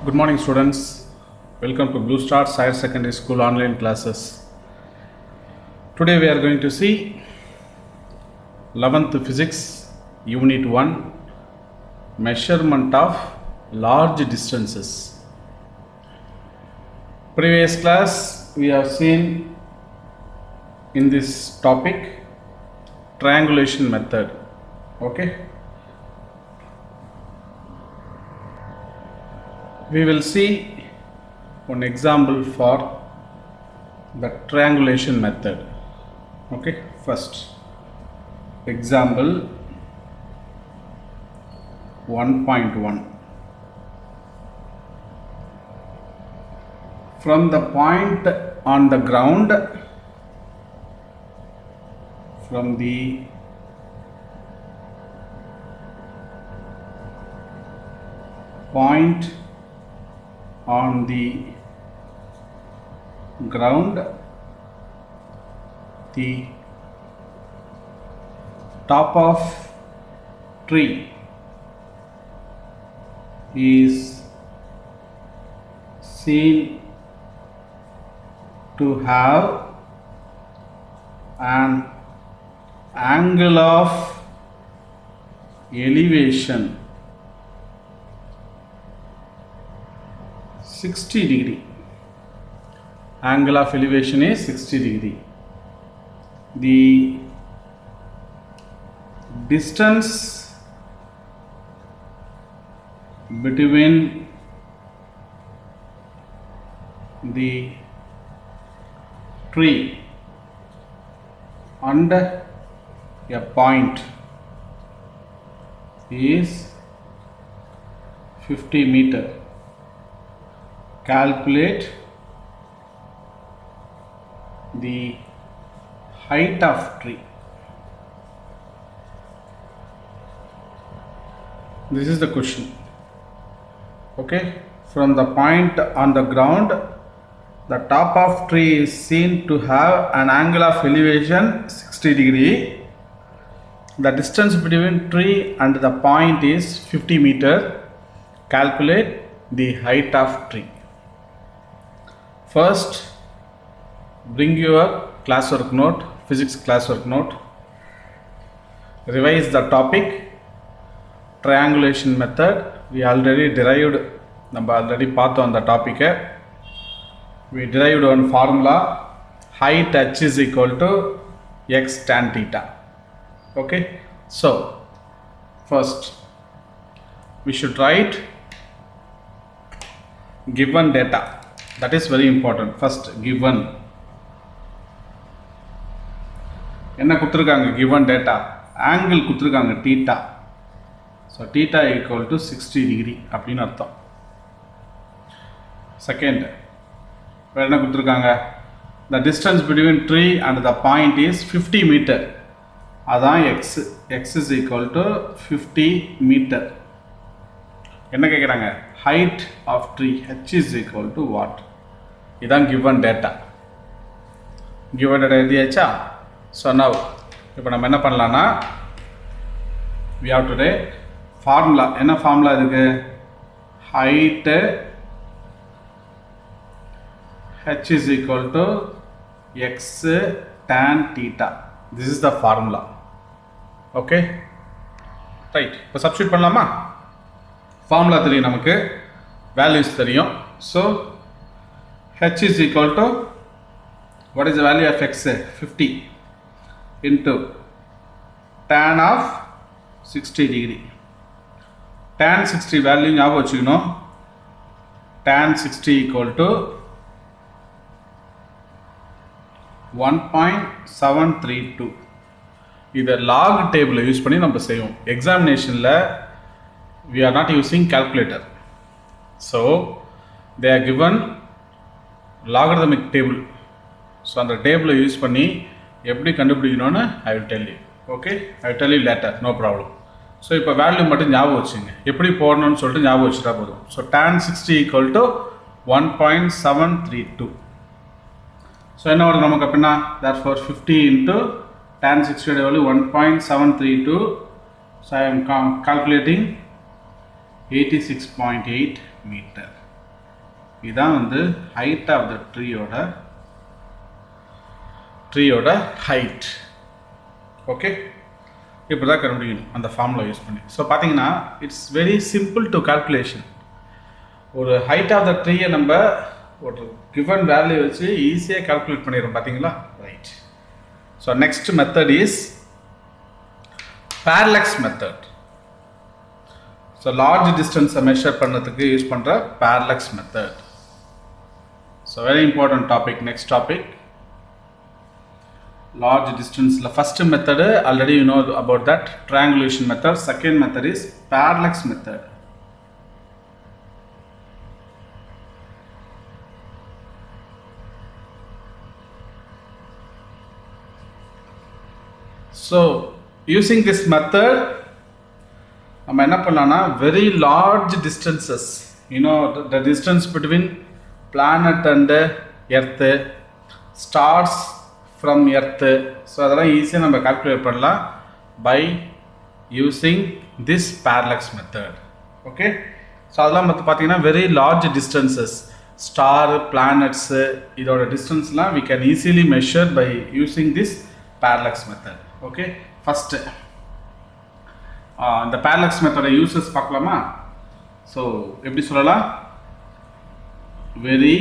Good morning, students. Welcome to Blue Star Higher Secondary School online classes. Today we are going to see 11th Physics Unit 1 Measurement of Large Distances. Previous class we have seen in this topic triangulation method. Okay. We will see one example for the triangulation method. Okay, first example 1.1. From the point on the ground, from the point on the ground, the top of tree is seen to have an angle of elevation 60 degree. Angle of elevation is 60 degree. The distance between the tree and a point is 50 meter. Calculate the height of tree. This is the question. Okay, from the point on the ground, the top of tree is seen to have an angle of elevation 60 degree. The distance between tree and the point is 50 meter. Calculate the height of tree. First, bring your classwork note, physics classwork note. Revise the topic, triangulation method. We already derived, on the topic. We derived one formula, height h is equal to x tan theta. Okay, so first we should write given data. That is very important. First, given. என்ன கொடுத்திருக்காங்க? given data. Angle கொடுத்திருக்காங்க theta. So theta equal to 60 degree அப்படின்னு அர்த்தம். Second, வேற என்ன கொடுத்திருக்காங்க? The distance between tree and the point is 50 meter. அதான் x. X is equal to 50 meter. என்ன கேக்குறாங்க? Height of tree h is equal to what? இதான் given data. given data எழுதியாச்சா? So now இப்போ நம்ம என்ன பண்ணலாம்னா, we have to write formula. என்ன formula இருக்கு? height h is equal to x tan theta. This is the formula. Okay, right. இப்போ substitute பண்ணலாமா? formula தெரியும் நமக்கு, values தெரியும். So h is equal to, what is the value of x? 50 into tan of 60 degree. Tan 60 value ஞாபகம் வச்சுக்கணும். Tan 60 equal to 1.732. இதை log table use பண்ணி நம்ம செய்வோம். எக்ஸாமினேஷன்ல we are not using calculator. So they are given logarithmic table. So அந்த table use பண்ணி எப்படி கண்டுபிடிக்கணும்னு I will tell you. Okay, I will tell you later, no problem. So இப்போ value மட்டும் ஞாபகம் வச்சுங்க, எப்படி போடணும்னு சொல்லிட்டு ஞாபகம் வச்சுட்டா போதும். So tan 60 equal to 1.732. So என்ன வரும் நமக்கு அப்படின்னா, therefore 50 into tan 60 value 1.732. So I am calculating 86.8 meter. இதான் வந்து height of the ட்ரீயோட height. Okay, இப்படி தான் கண்டுபிடிக்கணும் அந்த ஃபார்முலா யூஸ் பண்ணி. ஸோ பார்த்தீங்கன்னா it's very simple to calculation. ஒரு ஹைட் ஆஃப் த ட்ரீயை நம்ம ஒரு கிவன் வேல்யூ வச்சு ஈஸியாக கால்குலேட் பண்ணிடுறோம் பார்த்தீங்களா. Right. So next method is parallax method. So large டிஸ்டன்ஸை மெஷர் பண்ணுறதுக்கு யூஸ் பண்ணுற parallax method. So very important topic. Next topic large distance. The first method already you know about that, triangulation method. Second method is parallax method. So using this method நம்ம என்ன பண்ணலாம்னா very large distances, you know the distance between planet and earth, stars from earth, so அதெல்லாம் ஈஸியாக நம்ம calculate பண்ணலாம் by using this parallax method. Okay, so அதெல்லாம் வந்து பார்த்தீங்கன்னா very large distances, star, planets, இதோட டிஸ்டன்ஸ்லாம் we can easily measure by using this parallax method. Okay, first இந்த parallax method uses பார்க்கலாமா. ஸோ எப்படி சொல்லலாம், very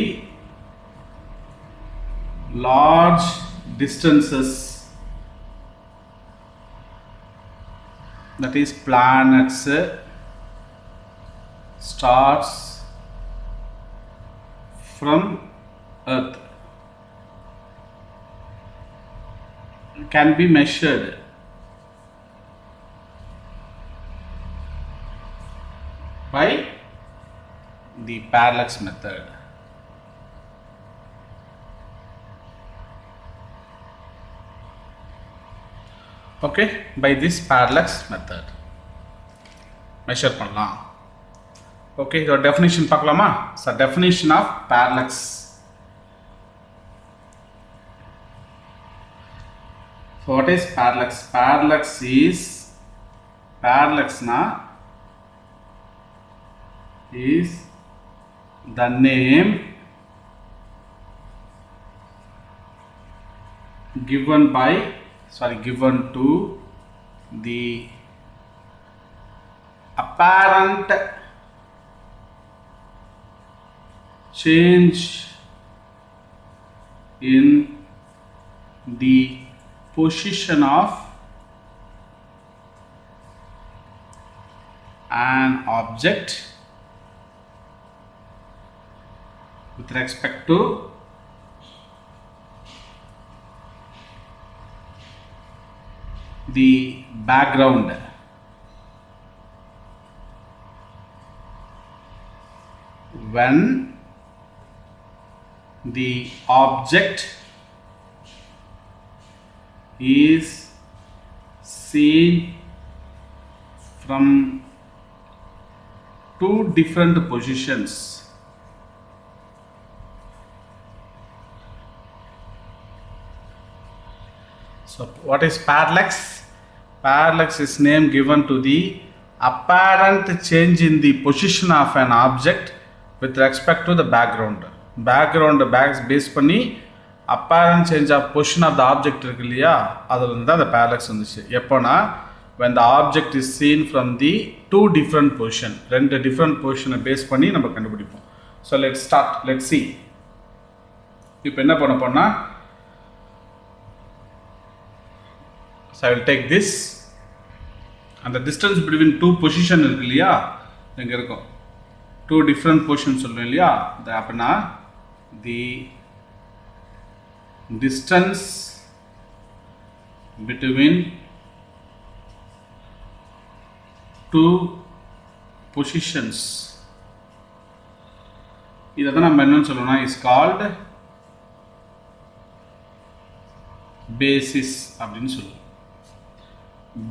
large distances, that is planets, stars from earth can be measured by the parallax method. Okay, by this parallax method measure பண்ணலாம். Okay, your definition பார்க்கலாமா. So definition of parallax. So what is parallax? Parallax is the name given to the apparent change in the position of an object with respect to the background. When the object is seen from two different positions. So what is parallax? Parallax is name given to the apparent change in the position of an object with respect to the background. Background base பண்ணி apparent change of position of the object இருக்கு இல்லையா, அதில் இருந்து அந்த parallax வந்துச்சு. எப்போனா when the object is seen from the two different position, ரெண்டு different position base பண்ணி நம்ம கண்டுபிடிப்போம். So let's start, let's see. இப்போ என்ன பண்ண போனா, so I will take this and the distance between two position இருக்கு இல்லையா, இங்க இருக்கும் two different positions சொல்றோம் இல்லையா, அப்படின்னா the distance between two positions, இதான் நம்ம என்னன்னு சொல்லணும்னா is called basis அப்படின்னு சொல்லுவோம்.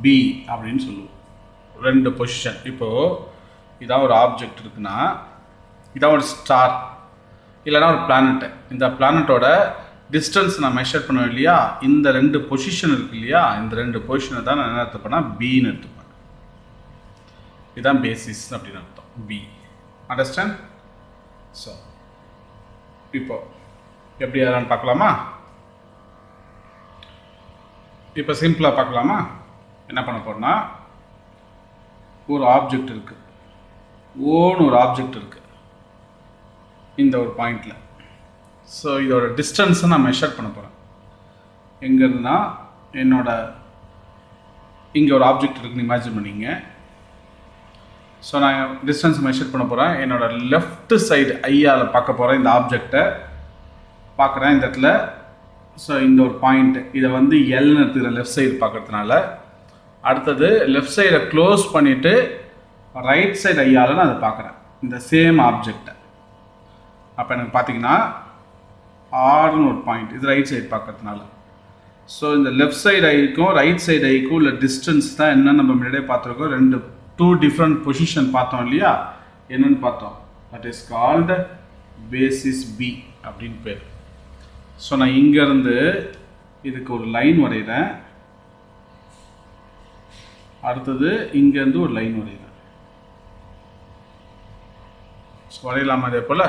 B அப்படின்னு சொல்லுவோம். ரெண்டு பொசிஷன். இப்போ இதான் ஒரு ஆப்ஜெக்ட் இருக்குன்னா, இதான் ஒரு ஸ்டார் இல்லைனா ஒரு பிளானட். இந்த பிளானட்டோட டிஸ்டன்ஸ் நான் மெஷர் பண்ணுவேன் இல்லையா, இந்த ரெண்டு பொசிஷன் இருக்கு இல்லையா, இந்த ரெண்டு பொசிஷனை தான் நான் என்ன எடுத்துப்பேன்னா பின்னு எடுத்துப்பேன். இதுதான் பேசிஸ் அப்படின்னு அர்த்தம், பி. அண்டர்ஸ்டாண்ட்? ஸோ இப்போ எப்படி அதெல்லாம் பார்க்கலாமா? இப்போ சிம்பிளாக பார்க்கலாமா? என்ன பண்ண போறோம்னா, ஒரு ஆப்ஜெக்ட் இருக்கு, ஒரு ஆப்ஜெக்ட் இருக்கு இந்த ஒரு பாயிண்ட்ல. ஸோ இதோட டிஸ்டன்ஸை நான் மெஷர் பண்ண போகிறேன். எங்கே இருந்துன்னா, என்னோட இங்கே ஒரு ஆப்ஜெக்ட் இருக்குன்னு இமேஜின் பண்ணிங்க. ஸோ நான் டிஸ்டன்ஸ் மெஷர் பண்ண போகிறேன். என்னோட லெஃப்ட் சைடு ஐயால் பார்க்க போகிறேன். இந்த ஆப்ஜெக்டை பார்க்குறேன் இந்த இடத்துல. ஸோ இந்த ஒரு பாயிண்ட், இதை வந்து எல்னு எடுத்துக்கிறேன் லெஃப்ட் சைடு பார்க்கறதுனால. அடுத்தது லெஃப்ட் சைடை க்ளோஸ் பண்ணிவிட்டு ரைட் சைடு ஐயால் நான் அதை பார்க்குறேன், இந்த சேம் ஆப்ஜெக்டை. அப்போ எனக்கு பார்த்தீங்கன்னா ஆர்னு ஒரு பாயிண்ட், இது ரைட் சைடு பார்க்கறதுனால. ஸோ இந்த லெஃப்ட் சைடு ஐக்கும் ரைட் சைடு ஐக்கும் உள்ள டிஸ்டன்ஸ் தான் என்னன்னு நம்ம முன்னாடியே பார்த்துருக்கோம். டூ டிஃப்ரெண்ட் பொசிஷன் பார்த்தோம் இல்லையா? என்னன்னு பார்த்தோம், that is called basis B அப்படின்னு பேர். ஸோ நான் இங்கேருந்து இதுக்கு ஒரு லைன் வரைகிறேன். அடுத்தது இங்கேருந்து ஒரு லைன் வரைகிறேன். ஸோ வரையலாமா? அதே போல்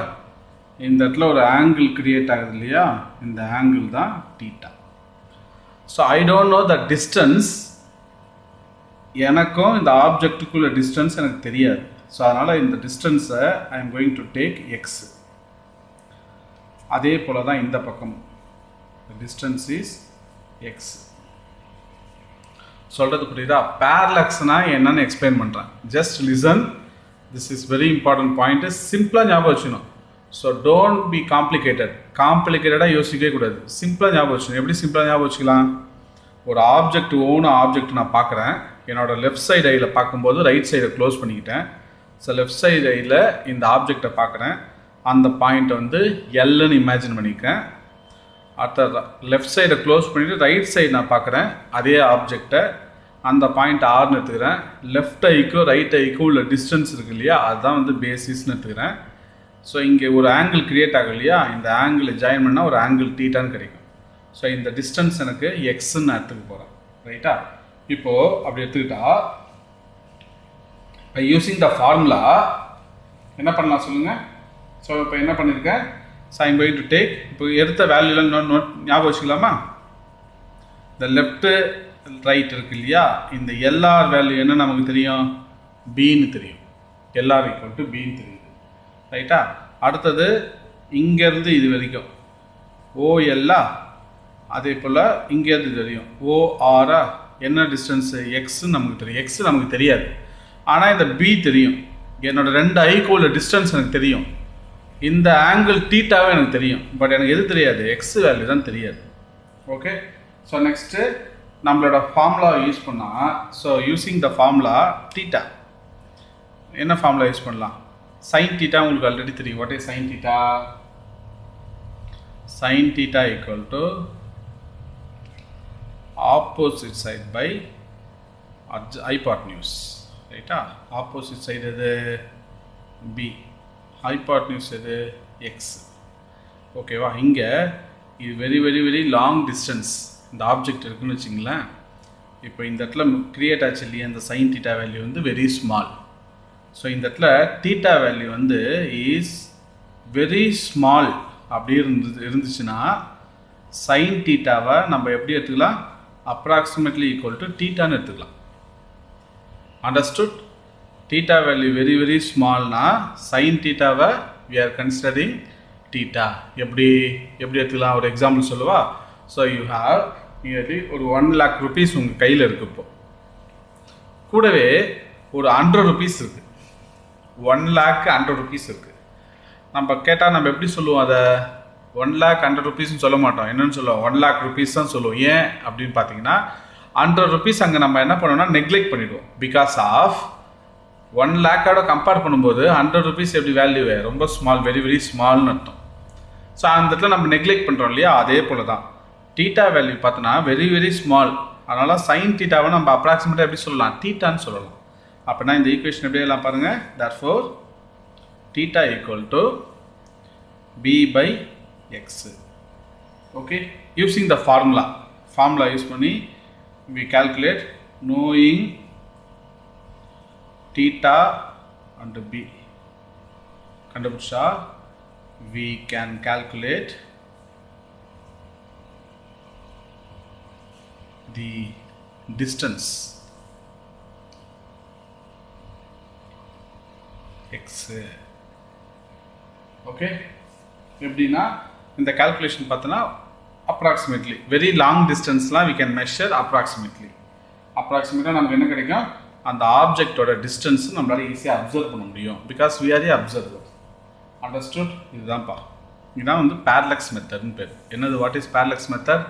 இந்த இடத்துல ஒரு ஆங்கிள் கிரியேட் ஆகுது இல்லையா? இந்த ஆங்கிள் தான் theta. So I don't know the distance. எனக்கும் இந்த ஆப்ஜெக்டுக்குள்ள டிஸ்டன்ஸ் எனக்கு தெரியாது. ஸோ அதனால் இந்த டிஸ்டன்ஸை I am going to take x. அதே போல் தான் இந்த பக்கம் டிஸ்டன்ஸ் இஸ் எக்ஸ். சொல்கிறது புரியுதா? பேரலக்ஸ்னா என்னன்னு எக்ஸ்பிளைன் பண்ணுறேன். Just listen, this is very important point. சிம்பிளாக ஞாபகம் வச்சுக்கணும். ஸோ டோன்ட் பி காம்ப்ளிகேட்டடாக யோசிக்கவே கூடாது. சிம்பிளாக ஞாபகம் வச்சுக்கணும். எப்படி சிம்பிளாக ஞாபகம் வச்சுக்கலாம்? ஒரு ஆப்ஜெக்ட் ஆப்ஜெக்ட் நான் பார்க்குறேன். என்னோட லெஃப்ட் சைடு ஐயில் பார்க்கும்போது ரைட் சைடை க்ளோஸ் பண்ணிக்கிட்டேன். ஸோ லெஃப்ட் சைடு ஐயில் இந்த ஆப்ஜெக்டை பார்க்குறேன். அந்த பாயிண்ட்டை வந்து எல்லுன்னு இமேஜின் பண்ணிக்கிறேன். அடுத்த லெஃப்ட் சைடை க்ளோஸ் பண்ணிவிட்டு ரைட் சைடு நான் பார்க்குறேன் அதே ஆப்ஜெக்டை. அந்த பாயிண்ட் ஆர்னு எடுத்துக்கிறேன். லெஃப்ட் ஐக்கும் ரைட் ஐக்கும் உள்ள டிஸ்டன்ஸ் இருக்குது இல்லையா? அதுதான் வந்து பேசிஸ்ன்னு எடுத்துக்கிறேன். ஸோ இங்கே ஒரு ஆங்கிள் கிரியேட் ஆகும் இல்லையா? இந்த ஆங்கிளை ஜாயின் பண்ணால் ஒரு ஆங்கிள் தீட்டான்னு கிடைக்கும். ஸோ இந்த டிஸ்டன்ஸ் எனக்கு எக்ஸ்ன்னு நான் எடுத்துக்க போகிறேன். ரைட்டா? இப்போது அப்படி எடுத்துக்கிட்டா பை யூஸிங் த ஃபார்முலா என்ன பண்ணலாம் சொல்லுங்கள்? ஸோ இப்போ என்ன பண்ணியிருக்கேன்? So I'm going to take, இப்போ எடுத்த வேல்யூலாம் நோட் ஞாபகம் வச்சுக்கலாமா? இந்த லெஃப்ட்டு ரைட் இருக்கு இல்லையா? இந்த எல்ஆர் வேல்யூ என்ன நமக்கு தெரியும்? பின்னு தெரியும். எல்ஆர் ஈக்குவல் டு பின்னு தெரியுது. ரைட்டா? அடுத்தது இங்கேருந்து இது வரைக்கும் ஓஎல்லா, அதே போல் இங்கேருந்து தெரியும் ஓஆரா. என்ன டிஸ்டன்ஸு? எக்ஸ்ன்னு நமக்கு தெரியும். எக்ஸ் நமக்கு தெரியாது, ஆனால் இந்த பி தெரியும். என்னோட ரெண்டு ஐக்கு உள்ள டிஸ்டன்ஸ் எனக்கு தெரியும். இந்த ஆங்கிள் தீட்டாவே எனக்கு தெரியும். பட் எனக்கு எது தெரியாது? எக்ஸ் வேல்யூ தான் தெரியாது. ஓகே. ஸோ நெக்ஸ்ட்டு நம்மளோட ஃபார்முலா யூஸ் பண்ணால், so using the formula theta, என்ன ஃபார்முலா யூஸ் பண்ணலாம்? சைன் தீட்டா உங்களுக்கு ஆல்ரெடி தெரியும். What is sine theta? Sine theta equal to opposite side by hypotenuse. ரைட்டா? ஆப்போசிட் சைடு எது? பி. ஹைபாட்னியூஸ் எது? X. ஓகேவா? இங்கே இது very very very long distance இந்த ஆப்ஜெக்ட் இருக்குன்னு வச்சுங்களேன். இப்போ இந்த இடத்துல கிரியேட் ஆச்சு இல்லையா? இந்த சைன் தீட்டா வேல்யூ வந்து வெரி ஸ்மால். ஸோ இந்த இடத்துல தீட்டா வேல்யூ வந்து இஸ் வெரி ஸ்மால் அப்படி இருந்துச்சுன்னா சைன் தீட்டாவை நம்ம எப்படி எடுத்துக்கலாம்? அப்ராக்சிமேட்லி ஈக்குவல் டு தீட்டான்னு எடுத்துக்கலாம். Understood? Theta value very very ஸ்மால்னா சைன் தீட்டாவை வி ஆர் கன்சிடரிங் தீட்டா. எப்படி எடுத்துக்கலாம்? ஒரு எக்ஸாம்பிள் சொல்லுவா? ஸோ யூ ஹாவ் நியர்லி ஒரு 1 lakh rupees உங்கள் கையில் இருக்கு. இப்போ கூடவே ஒரு 100 rupees இருக்குது. 1 lakh 100 rupees இருக்குது. நம்ம கேட்டால் நம்ம எப்படி சொல்லுவோம்? அதை 1 lakh 100 rupeesன்னு சொல்ல மாட்டோம். என்னன்னு சொல்லுவோம்? 1 lakh rupees தான் சொல்லுவோம். ஏன் அப்படின்னு பார்த்தீங்கன்னா 100 rupees அங்கே நம்ம என்ன பண்ணோம்னா நெக்லெக்ட் பண்ணிடுவோம். பிகாஸ் ஆஃப் 1 lakh கம்பேர் பண்ணும்போது 100 rupees எப்படி வேல்யூ ரொம்ப ஸ்மால், வெரி வெரி ஸ்மால்னு அர்த்தம். ஸோ அந்த இடத்துல நம்ம நெக்லெக்ட் பண்ணுறோம் இல்லையா? அதே போல் தான் தீட்டா வேல்யூ பார்த்தோன்னா வெரி வெரி ஸ்மால். அதனால் சைன் தீட்டாவை நம்ம அப்ராக்சிமேட்டாக எப்படி சொல்லலாம்? தீட்டான்னு சொல்லலாம். அப்படின்னா இந்த ஈக்குவேஷன் எப்படி எல்லாம் பாருங்கள். therefore theta equal to b by x. okay, using the formula use பண்ணி we calculate knowing theta and b. கண்டுபிடிச்சா we can calculate the distance x. Okay, எப்படின்னா இந்த calculation பார்த்தனா approximately very long distance we can measure approximately நமக்கு என்ன கிடைக்கும் அந்த ஆப்ஜெக்ட்டோட distance நம்மளால ஈஸியா அப்சர்வ் பண்ண முடியும் because we are the observer. Understood? இதுதான் பா, இதுதான் வந்து parallax method னு பேர். என்னது what is parallax method?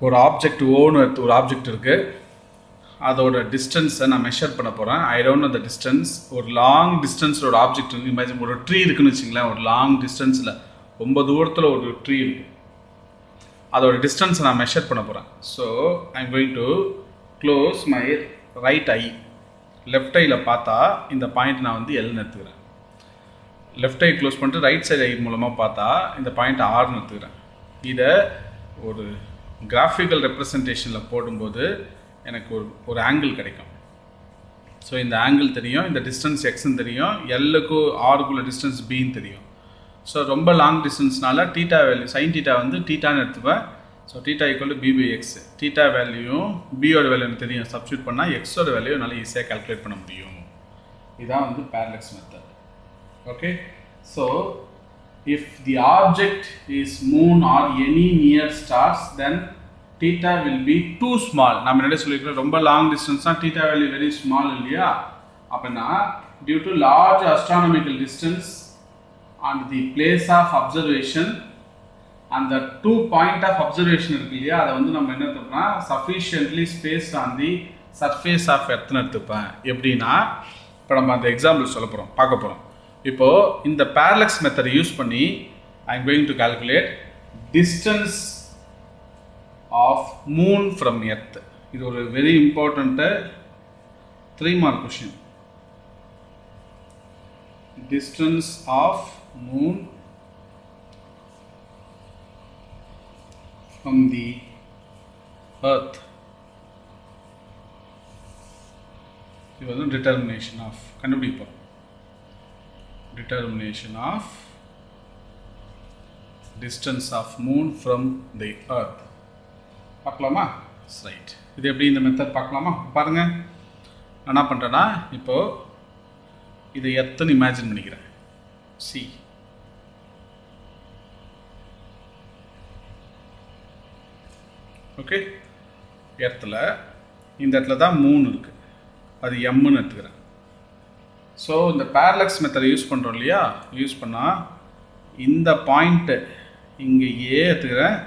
ஒரு ஆப்ஜெக்ட் ஓன்னு ஒரு ஆப்ஜெக்ட் இருக்கு, அதோட டிஸ்டன்ஸை நான் மெஷர் பண்ண போகிறேன். ஐ டோன்ட் நோ த டிஸ்டன்ஸ். ஒரு லாங் டிஸ்டன்ஸில் ஒரு ஆப்ஜெக்ட் இருக்குது. இமேஜின் ஒரு ட்ரீ இருக்குன்னு வச்சுங்களேன். ஒரு லாங் டிஸ்டன்ஸில் ரொம்ப தூரத்தில் ஒரு ட்ரீ இருக்குது. அதோட டிஸ்டன்ஸை நான் மெஷர் பண்ண போகிறேன். So I am going to close my right eye. Left ஐயில் பார்த்தா இந்த பாயிண்ட் நான் வந்து எல்னு எடுத்துக்கிறேன். லெஃப்ட் ஐ க்ளோஸ் பண்ணிட்டு ரைட் சைடு ஐ மூலமாக பார்த்தா இந்த பாயிண்ட் ஆர்னு எடுத்துக்கிறேன். இதை ஒரு கிராஃபிக்கல் ரெப்ரசன்டேஷனில் போடும்போது எனக்கு ஒரு ஆங்கிள் கிடைக்கும். ஸோ இந்த ஆங்கிள் தெரியும், இந்த டிஸ்டன்ஸ் எக்ஸ்ன்னு தெரியும், எல்லுக்கு ஆருக்குள்ள டிஸ்டன்ஸ் பின்னு தெரியும். ஸோ ரொம்ப லாங் டிஸ்டன்ஸ்னால டீட்டா வேல்யூ சைன் டீட்டா வந்து டீட்டான்னு எடுத்துப்பேன். So theta equal to b by x. Theta வேல்யூயும் பியோட வேல்யூ எனக்கு தெரியும். சப்ஸ்டியூட் பண்ணால் எக்ஸோட வேல்யூ என்னால் ஈஸியாக கால்குலேட் பண்ண முடியும். இதுதான் வந்து parallax method. Okay, so if the object is moon or any near stars, then theta will be too small. நாம் என்ன சொல்லிருக்கோம், ரொம்ப long டிஸ்டன்ஸ்னா theta value very small இல்லையா? அப்பனா due to large astronomical distance and the place of observation and the two point of observation இருக்கு இல்லையா, அதை வந்து நம்ம என்ன எடுத்துப்போம்னா sufficiently spaced on the surface of earth னு எடுத்துப்பேன். எப்படின்னா இப்போ நம்ம அந்த எக்ஸாம்பிள் சொல்ல போகிறோம், பார்க்க போகிறோம். இப்போ இந்த parallax method யூஸ் பண்ணி I am going to calculate distance of moon from earth. இது ஒரு very important 3 mark question. Distance of moon from the earth. இது வந்து determination of கண்டுபிடிப்போம். Determination of distance of moon from the earth. பார்க்கலாமா? Right. இது எப்படி இந்த method பார்க்கலாமா? பாருங்க, நான் என்ன பண்ணுறேன்னா இப்போ இதை எர்த்துன்னு இமேஜின் பண்ணிக்கிறேன். சி, ஓகே, எர்த்தில் இந்த இடத்துல தான் மூன் இருக்குது, அது எம்முன்னு எடுத்துக்கிறேன். ஸோ இந்த parallax மெத்தட் யூஸ் பண்ணுறோம் இல்லையா, யூஸ் பண்ணால் இந்த பாயிண்ட்டு இங்கே ஏ எடுத்துக்கிறேன்,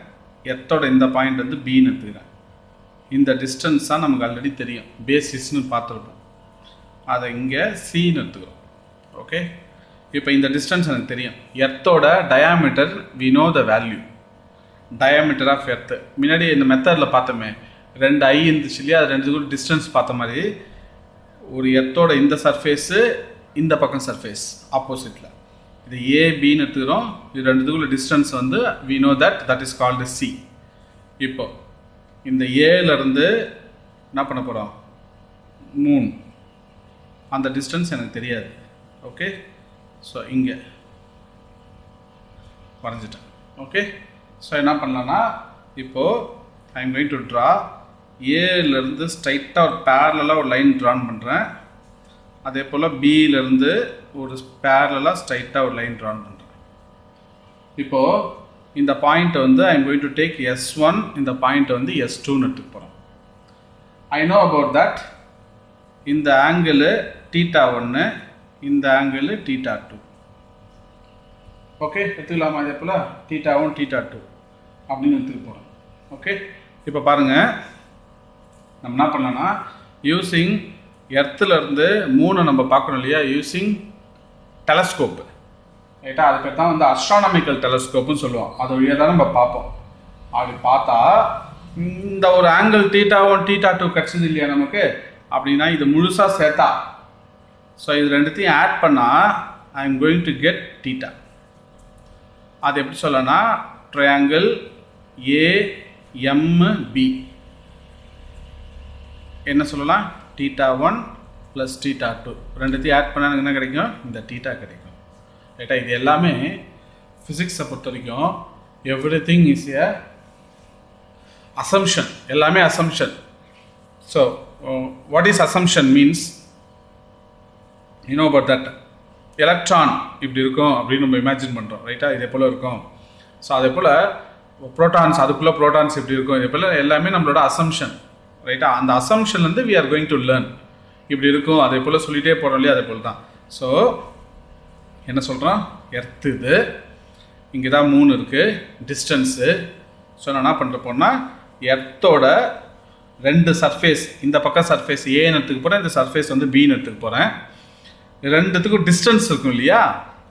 எர்த்தோட இந்த பாயிண்ட் வந்து பின்னு எடுத்துக்கிறேன். இந்த டிஸ்டன்ஸ் தான் நமக்கு ஆல்ரெடி தெரியும், பேசிஸ்னு பார்த்துருப்போம். அதை இங்கே சின்னு எடுத்துக்கிறோம். ஓகே, இப்போ இந்த டிஸ்டன்ஸ் எனக்கு தெரியும். எர்த்தோட diameter we know the value, diameter of earth. முன்னாடி இந்த மெத்தடில் பார்த்தோமே, 2 ஐ இருந்துச்சு இல்லையா, அது 2 டிஸ்டன்ஸ் பார்த்த மாதிரி ஒரு எர்த்தோட இந்த சர்ஃபேஸு இந்த பக்கம் சர்ஃபேஸ் ஆப்போசிட்டில் இது ஏபின்னு எடுத்துக்கிறோம். இது 2த்துக்குள்ள டிஸ்டன்ஸ் வந்து we know that is called C. இப்போ இந்த ஏலேருந்து என்ன பண்ண போகிறோம், மூன், அந்த டிஸ்டன்ஸ் எனக்கு தெரியாது. ஓகே, ஸோ இங்கே வரைஞ்சிட்டேன். ஓகே, ஸோ என்ன பண்ணலான்னா இப்போது I am going to draw ஏலேருந்து ஸ்ட்ரைட்டாக ஒரு பேரலாக ஒரு லைன் ட்ரான் பண்ணுறேன். அதே போல் பியிலேருந்து ஒரு பேரலாக ஸ்ட்ரைட்டாக ஒரு லைன் ட்ரான் பண்ணுறேன். இப்போது இந்த பாயிண்ட்டை வந்து ஐ am going to take S1, இந்த பாயிண்ட்டை வந்து S2ன்னு எடுத்துக்க போகிறோம். I know about that. இந்த ஆங்கிள் θ1, இந்த ஆங்கிள் θ2. ஓகே, எடுத்துக்கலாமா? அதே போல் θ1 θ2 அப்படின்னு எடுத்துக்க போகிறோம். ஓகே, இப்போ பாருங்கள், நம்ம என்ன பண்ணலாம்னா யூஸிங் எர்த்துலேருந்து மூணை நம்ம பார்க்கணும் இல்லையா, யூஸிங் டெலஸ்கோப்பு. ரைட்டா, அது பேர் தான் வந்து அஸ்ட்ரானமிக்கல் டெலஸ்கோப்புன்னு சொல்லுவோம். அது வழியாக தான் நம்ம பார்ப்போம். அப்படி பார்த்தா இந்த ஒரு ஆங்கிள் θ1 θ2 கிடச்சது இல்லையா நமக்கு, அப்படின்னா இது முழுசாக சேர்த்தா, ஸோ இது ரெண்டுத்தையும் ஆட் பண்ணால் I am going to get θ. அது எப்படி சொல்லனா, ட்ரையாங்கிள் AMB என்ன சொல்லலாம், θ1 + θ2 ரெண்டுத்தையும் ஆட் பண்ணால் எனக்கு என்ன கிடைக்கும், இந்த θ கிடைக்கும். ரைட்டா? இது எல்லாமே ஃபிசிக்ஸை பொறுத்த வரைக்கும் everything is a assumption, எல்லாமே assumption. So what is assumption means you know about that. Electron இப்படி இருக்கும் அப்படின்னு நம்ம இமேஜின் பண்ணுறோம், ரைட்டா? இதே போல் இருக்கும். ஸோ அதே போல் ப்ரோட்டான்ஸ், அதுக்குள்ளே ப்ரோட்டான்ஸ் எப்படி இருக்கும், இதே போல் எல்லாமே நம்மளோட அசம்ஷன், ரைட்டா? அந்த அசம்ஷன்லேருந்து we are going to learn. இப்படி இருக்கும் அதே போல் சொல்லிகிட்டே போகிறோம் இல்லையா? அதே போல் தான். ஸோ என்ன சொல்கிறோம், எர்த்து இது, இங்கே தான் 3 இருக்குது டிஸ்டன்ஸு. ஸோ நான் என்ன பண்ணுற போனால் எர்த்தோட 2 சர்ஃபேஸ், இந்த பக்கம் சர்ஃபேஸ் ஏன்னு எடுத்துக்க போகிறேன், இந்த சர்ஃபேஸ் வந்து பின்னு எடுத்துக்க போகிறேன். 2த்துக்கும் டிஸ்டன்ஸ் இருக்கும் இல்லையா?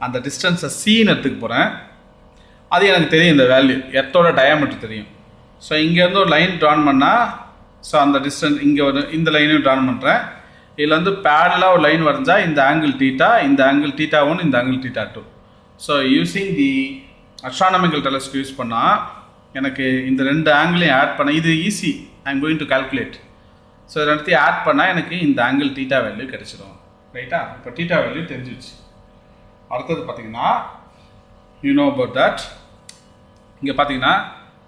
அந்த டிஸ்டன்ஸை சின்னு எடுத்துக்க போகிறேன். அது எனக்கு தெரியும், இந்த வேல்யூ எர்த்தோட டயாமீட்டர் தெரியும். ஸோ இங்கேருந்து ஒரு லைன் ட்ரான் பண்ணால், ஸோ அந்த டிஸ்டன்ஸ் இங்கே ஒரு இந்த லைனையும் ட்ரான் பண்ணுறேன். இதில் வந்து பேரலாக ஒரு லைன் வரைஞ்சால் இந்த ஆங்கிள் தீட்டா, இந்த ஆங்கிள் தீட்டா 1, இந்த ஆங்கிள் தீட்டா 2. ஸோ யூஸிங் தி அஸ்ட்ரானமிக்கல் டெலஸ்கோப் யூஸ் பண்ணால் எனக்கு இந்த 2 ஆங்கிளையும் ஆட் பண்ண, இது easy, I am going to calculate. So இதை எடுத்து ஆட் பண்ணால் எனக்கு இந்த ஆங்கிள் தீட்டா வேல்யூ கிடச்சிடும், ரைட்டா? இப்போ தீட்டா வேல்யூ தெரிஞ்சிச்சு. அடுத்தது பார்த்தீங்கன்னா யூ நோ அபவுட் தட். இங்கே பார்த்தீங்கன்னா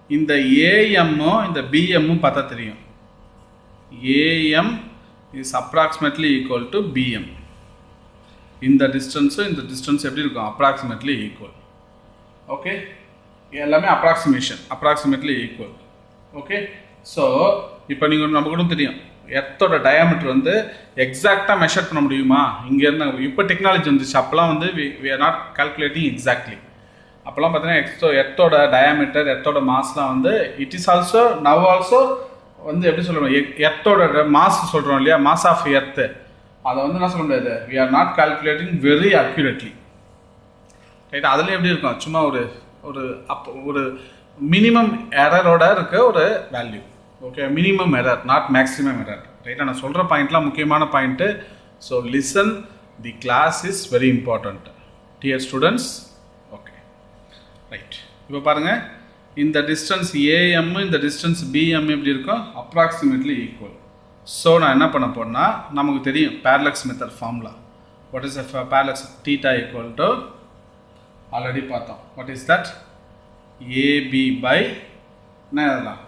இந்த ஏஎம்மும் இந்த பிஎம்மும் பார்த்தா தெரியும். AM is approximately equal to BM. இந்த டிஸ்டன்ஸும் இந்த டிஸ்டன்ஸ் எப்படி இருக்கும், approximately equal. ஓகே, எல்லாமே approximately equal. ஓகே, ஸோ இப்போ நீங்கள் நம்ம கூட தெரியும் எர்த்தோட டயாமீட்டர் வந்து எக்ஸாக்டாக மெஷர் பண்ண முடியுமா? இங்கேருந்து இப்போ டெக்னாலஜி வந்துச்சு, அப்போலாம் வந்து we are not calculating exactly. அப்போலாம் பார்த்தீங்கன்னா எர்த்தோட டயாமீட்டர், எர்த்தோட மாஸ்லாம் வந்து it is also now also வந்து எப்படி சொல்லணும், எர்த்தோட மாஸ் சொல்கிறோம் இல்லையா, மாஸ் ஆஃப் எர்த்து, அதை வந்து என்ன சொல்ல முடியாது, we are not calculating very accurately, right? அதில் எப்படி இருக்கும், சும்மா ஒரு மினிமம் எரரோட இருக்க ஒரு வேல்யூ. Okay, minimum error, not maximum error, ரைட்டா? நான் சொல்கிற பாயிண்ட்லாம் முக்கியமான point. So listen, the class is very important dear students. Okay, right. இப்போ பாருங்கள், இந்த டிஸ்டன்ஸ் ஏஎம், இந்த டிஸ்டன்ஸ் பிஎம் எப்படி இருக்கும், அப்ராக்சிமேட்லி ஈக்குவல். ஸோ நான் என்ன பண்ண போறேன்னா, நமக்கு தெரியும் parallax method formula. What is parallax? Theta equal to, already பார்த்தோம், what is that, AB by என்ன எழுதலாம்.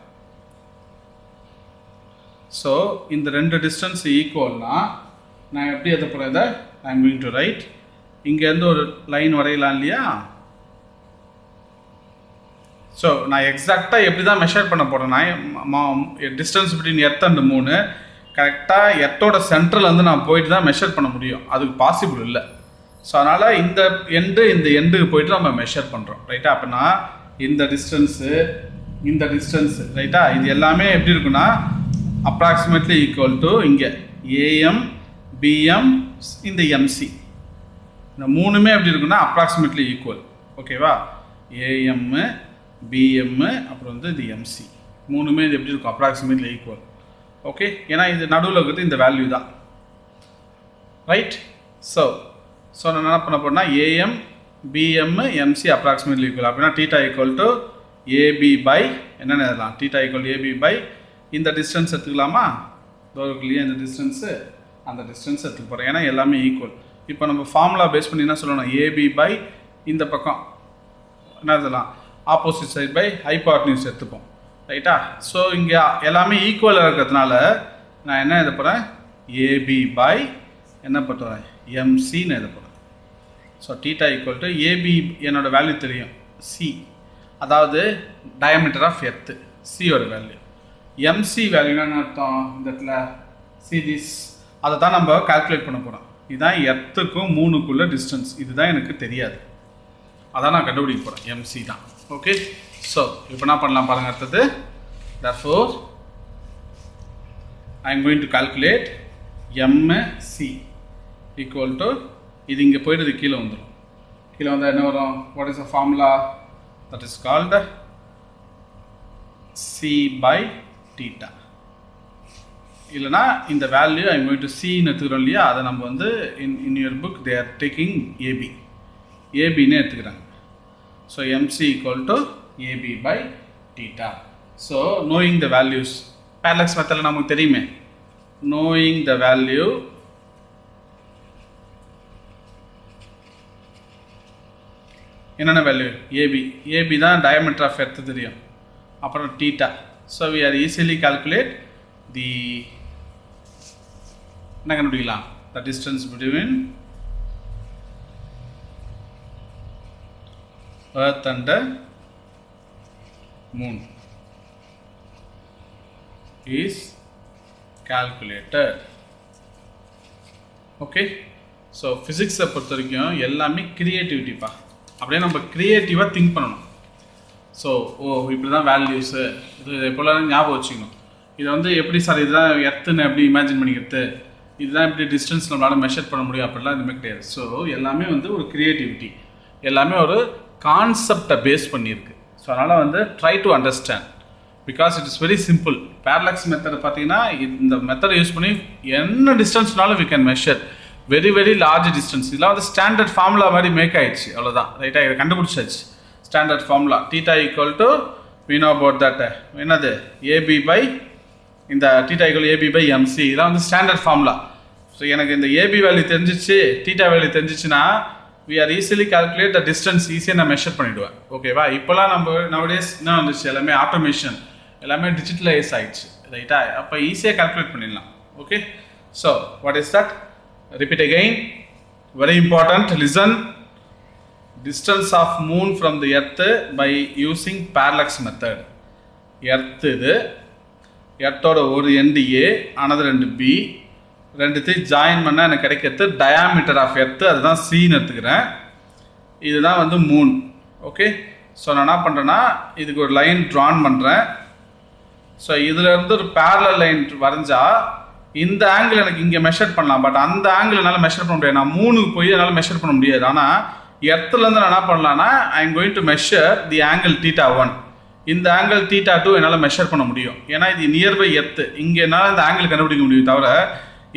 ஸோ இந்த 2 டிஸ்டன்ஸ் ஈக்குவல்னா நான் எப்படி எழுத போகிறேன், இதை ஐ எம் கோயிங் டு ரைட். இங்கேருந்து ஒரு லைன் வரையலாம் இல்லையா? ஸோ நான் எக்ஸாக்டாக எப்படி தான் மெஷர் பண்ண போகிறேன்னா, டிஸ்டன்ஸ் பிட்வீன் எர்த் அண்ட் மூணு கரெக்டாக எர்த்தோட சென்ட்ரல் வந்து நான் போயிட்டு தான் மெஷர் பண்ண முடியும், அதுக்கு பாசிபிள் இல்லை. ஸோ அதனால் இந்த எண்டுக்கு போயிட்டு நம்ம மெஷர் பண்ணுறோம், ரைட்டா? அப்படின்னா இந்த டிஸ்டன்ஸு ரைட்டா, இது எல்லாமே எப்படி இருக்குன்னா அப்ராக்சிமேட்லி ஈக்குவல் டு இங்கே ஏஎம் பிஎம் இந்த எம்சி, இந்த மூணுமே எப்படி இருக்குன்னா அப்ராக்சிமேட்லி ஈக்குவல். ஓகேவா? ஏஎம்மு பிஎம்மு அப்புறம் வந்து இது எம்சி, மூணுமே இது எப்படி இருக்கும், அப்ராக்சிமேட்லி ஈக்குவல். ஓகே, ஏன்னா இது நடுவில் இருக்கிறது இந்த வேல்யூ தான், ரைட்? ஸோ நான் என்ன பண்ண போறேன்னா AM PM MC approximately equal. அப்படின்னா theta equal to AB by என்னென்ன எழுதலாம், தீட்டா ஈக்குவல் ஏபி பை இந்த டிஸ்டன்ஸ் எடுத்துக்கலாமா, தூரக்குள்ளேயே இந்த டிஸ்டன்ஸு, அந்த டிஸ்டன்ஸ் எடுத்துக்க போகிறேன், ஏன்னா எல்லாமே ஈக்குவல். இப்போ நம்ம ஃபார்முலா பேஸ் பண்ணி என்ன சொல்லணும், ஏபி பை இந்த பக்கம் என்ன எழுதலாம், ஆப்போசிட் சைட் பை ஹைபாட்னியூஸ் எடுத்துப்போம், ரைட்டா? ஸோ இங்கே எல்லாமே ஈக்குவலாக இருக்கிறதுனால நான் என்ன எழுத போகிறேன், ஏபி பை என்ன பண்ணுறேன், எம்சின்னு எழுத போகிறேன். So theta equal to AB, என்னோட வேல்யூ தெரியும் சி, அதாவது டயாமீட்டர் ஆஃப் எர்த்து, சியோட வேல்யூ. எம்சி வேல்யூனா என்ன அர்த்தம், இந்த இடத்துல சி திஸ், அதை தான் நம்ம கால்குலேட் பண்ண போகிறோம். இதுதான் எர்த்துக்கும் மூணுக்குள்ள டிஸ்டன்ஸ், இதுதான் எனக்கு தெரியாது, அதான் நான் கண்டுபிடிக்க போகிறேன், எம்சி தான். ஓகே, ஸோ இப்போ என்ன பண்ணலாம் பாருங்கள், அடுத்தது therefore I am going to calculate MC equal to, இது இங்கே போய்ட்டு இது கீழே வந்துடும், கீழே வந்தால் என்ன வரும், what is the formula, that is called C by theta. இல்லைனா இந்த value I am going to சின்னு எடுத்துக்கிறோம் இல்லையா, அதை நம்ம வந்து in your book they are taking ஏபின்னு எடுத்துக்கிறாங்க. So MC equal to AB by theta. So knowing the values, parallax மெத்தடில் நமக்கு தெரியுமே, knowing the value என்னென்ன வேல்யூ ஏபி தான் டயமீட்டர் ஆஃப் எர்த் தெரியும். அப்புறம் theta. So we are easily calculate the என்ன கண்டுபிடிக்கலாம், the distance between earth and the moon is calculated. Okay, so physics பொறுத்த வரைக்கும் எல்லாமே கிரியேட்டிவிட்டி பா. அப்படியே நம்ம கிரியேட்டிவா திங்க் பண்ணணும். ஸோ இப்படி தான் வேல்யூஸு இது எப்போல்லாம் ஞாபகம் வச்சுக்கணும். இதை வந்து எப்படி சார் இதுதான் எர்த்துன்னு எப்படி இமேஜின் பண்ணிக்கிறது, இதுதான் இப்படி டிஸ்டன்ஸ் நம்மளால் மெஷர் பண்ண முடியும் அப்படிலாம் எதுவுமே கிடையாது. ஸோ எல்லாமே வந்து ஒரு கிரியேட்டிவிட்டி, எல்லாமே ஒரு கான்செப்டை பேஸ் பண்ணியிருக்கு. ஸோ அதனால் வந்து try to understand because it is very simple. Parallax method பார்த்தீங்கன்னா இந்த மெத்தடை யூஸ் பண்ணி என்ன டிஸ்டன்ஸ்னாலும் we can measure very very large distance. இதெல்லாம் வந்து ஸ்டாண்டர்ட் ஃபார்முலா மாதிரி மேக் ஆயிடுச்சு, அவ்வளோதான். ரைட்டாக இதை கண்டுபிடிச்சாச்சு. Standard formula theta equal to we know about that என்னது ஏபி பை இந்த theta equal AB by MC. இதெல்லாம் வந்து ஸ்டாண்டர்ட் ஃபார்முலா. ஸோ எனக்கு இந்த ஏபி வேல்யூ தெரிஞ்சிச்சு, தீட்டா வேல்யூ தெரிஞ்சிச்சுன்னா we are easily calculate the distance ஈஸியாக நான் மெஷர் பண்ணிவிடுவேன். ஓகேவா? இப்போலாம் நம்ம nowadays என்ன வந்துச்சு, எல்லாமே ஆட்டோமேஷன், எல்லாமே டிஜிட்டலைஸ் ஆயிடுச்சு. ரைட்டா? அப்போ ஈஸியாக கால்குலேட் பண்ணிடலாம். Okay, so what is that? Repeat again, very important, listen. Distance of moon from the earth by using parallax method. Earth இது, எர்த்தோட ஒரு எண்டு ஏ, அனதர் ரெண்டு பி, ரெண்டுத்தையும் ஜாயின் பண்ணால் எனக்கு கிடைக்கிறது டயாமீட்டர் ஆஃப் எர்த்து, அதுதான் சின்னு எடுத்துக்கிறேன். இதுதான் வந்து மூன். ஓகே, ஸோ நான் என்ன பண்ணுறேன்னா இதுக்கு ஒரு லைன் ட்ரான் பண்ணுறேன். ஸோ இதுலேருந்து ஒரு பேரலல் லைன் வரைஞ்சா இந்த ஆங்கிள் எனக்கு இங்கே மெஷர் பண்ணலாம். பட் அந்த ஆங்கிள் என்னால் மெஷர் பண்ண முடியாது. நான் மூணுக்கு போய் என்னால் மெஷர் பண்ண முடியாது. ஆனால் எர்த்துலேருந்து நான் என்ன பண்ணலான்னா ஐ am going to measure the angle theta 1. இந்த ஆங்கிள் தீட்டா 2 என்னால் மெஷர் பண்ண முடியும். ஏன்னா இது நியர்பை எர்த்து. இங்கே என்னால் இந்த ஆங்கிள் கண்டுபிடிக்க முடியும், தவிர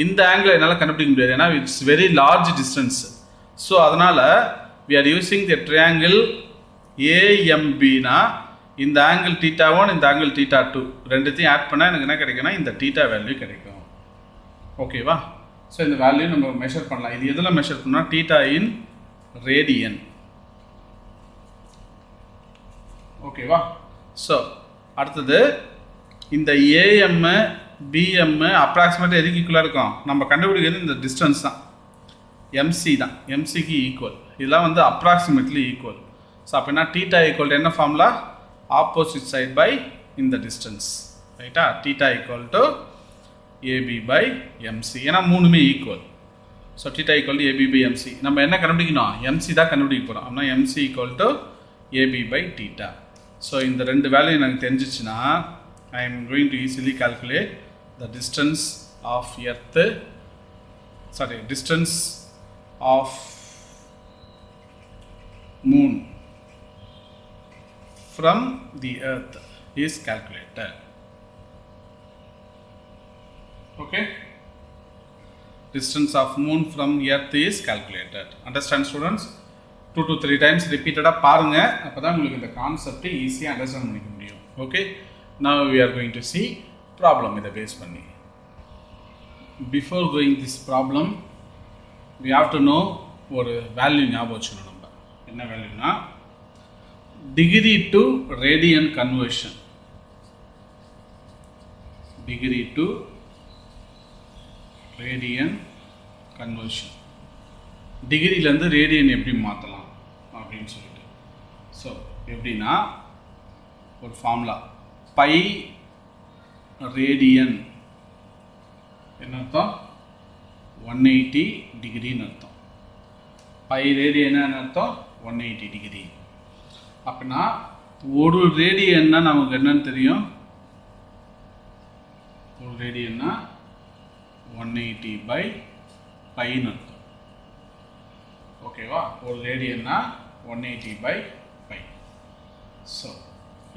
இந்த ஆங்கிள் என்னால் கண்டுபிடிக்க முடியாது. ஏன்னா it's very large distance. So அதனால் we are using the triangle ஏஎம்பினா இந்த ஆங்கிள் தீட்டா 1, இந்த ஆங்கிள் தீட்டா 2 ரெண்டுத்தையும் ஆட் பண்ணால் எனக்கு என்ன கிடைக்கும்னா இந்த தீட்டா வேல்யூ கிடைக்கும். ஓகேவா? ஸோ இந்த வேல்யூ நம்ம மெஷர் பண்ணலாம். இது எதில் மெஷர் பண்ணால் தீட்டா இன் ரேடியன். ஓகேவா? ஸோ அடுத்தது இந்த ஏஎம் பிஎம் அப்ராக்சிமேட்டாக எதுக்கு ஈக்குவலாக இருக்கும், நம்ம கண்டுபிடிக்கிறது இந்த டிஸ்டன்ஸ் தான், எம்சி தான், எம்சிக்கு ஈக்குவல். இதெல்லாம் வந்து அப்ராக்சிமேட்லி ஈக்குவல். ஸோ அப்படின்னா தீட்டா ஈக்குவல் என்ன ஃபார்முலா, ஆப்போசிட் சைட் பை இந்த டிஸ்டன்ஸ். ரைட்டா? Theta equal to AB by MC. ஏன்னா மூணுமே ஈக்குவல். So theta equal to AB by MC. நம்ம என்ன கண்டுபிடிக்கணும், எம்சி தான் கண்டுபிடிக்க போகிறோம். அப்படின்னா MC equal to AB by theta. So இந்த ரெண்டு வேல்யூ எனக்கு தெரிஞ்சிச்சுன்னா I am going to easily calculate the distance of earth, distance of moon from the earth is calculated. Okay, distance of moon from earth is calculated. Understand students? 2 to 3 times repeated பாருங்க, அப்பதான் உங்களுக்கு இந்த concept ஈஸியா understand பண்ணிக்க முடியும். Okay, now we are going to see problem இதை base பண்ணி. Before going this problem we have to know ஒரு வேல்யூ ஞாபகம் வச்சுக்கணும். நம்ம என்ன வேல்யூனா degree to radian conversion. Degree to radian conversion. டிகிரிலேருந்து ரேடியன் எப்படி மாற்றலாம் அப்படின்னு சொல்லிட்டு. ஸோ எப்படின்னா ஒரு ஃபார்முலா பை ரேடியன் என்ன அர்த்தம், 180 டிகிரின்னு அர்த்தம். பை ரேடியன் அர்த்தம் 180 டிகிரி. அப்படின்னா ஒரு ரேடியன்னா நமக்கு என்னன்னு தெரியும், ஒரு ரேடியன்னா 180 பை பைன்னு அர்த்தம். ஓகேவா? ஒரு ரேடியன்னா 180 பை பை. ஸோ